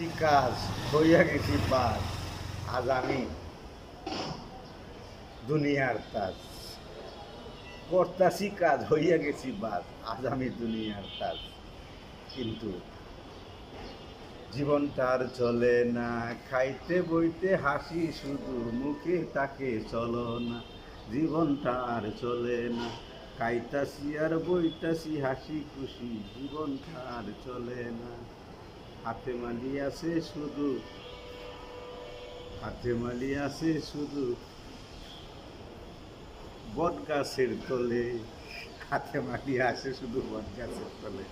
কাজ হইয়া গেছি বাস, আজ আমি দুনিয়ার তাজ। করতাছি কাজ হইয়া গেছি বাস, আজ আমি দুনিয়ার তাজ। কিন্তু জীবনটা আর চলে না, খাইতে বইতে হাসি শুধু, মুখে তাকে চলো না। জীবনটা আর চলে না, খাইতাছি আর বইতাছি হাসি খুশি, জীবনটা আর চলে না। হাতে মালি আছে শুধু, হাতে মালি আছে শুধু বট গাছের তলে। হাতে মালি আছে শুধু বট গাছের তলে।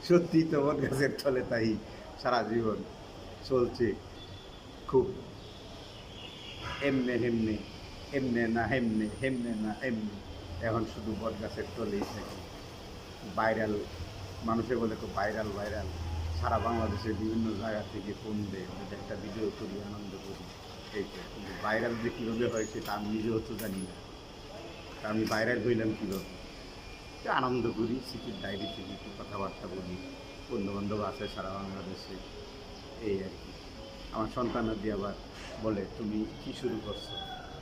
সত্যি তো বট গাছের তলে তাই সারা জীবন চলছে খুব এমনে হেমনে, এমনে না হেমনে, হেমনে না এমনে। এখন শুধু বট গাছের তলেই থাকি। ভাইরাল, মানুষে বলে তো ভাইরাল ভাইরাল। সারা বাংলাদেশের বিভিন্ন জায়গা থেকে ফোন দেয়, ওদের একটা ভিডিও করি, আনন্দ করি, এইটা। কিন্তু ভাইরাল যে কীভাবে হয় সেটা আমি নিজেও তো জানি না। তা আমি ভাইরাল হইলাম কীভাবে? আনন্দ করি, স্মৃতির ডায়েরি থেকে একটু কথাবার্তা বলি, বন্ধুবান্ধব আছে সারা বাংলাদেশে, এই আর কি। আমার সন্তানাদি আবার বলে, তুমি কি শুরু করছো?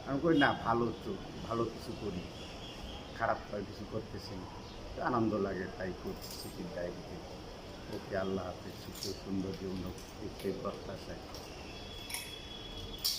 আমি কই না, ভালো তো, ভালো কিছু করি, খারাপ কিছু করতেছি না। তো আনন্দ লাগে তাই করছি স্মৃতির ডায়েরি থেকে। ওকে, আল্লাহ হাফেজ, সুখে সুন্দর জীবন হোক, এই প্রত্যাশায়।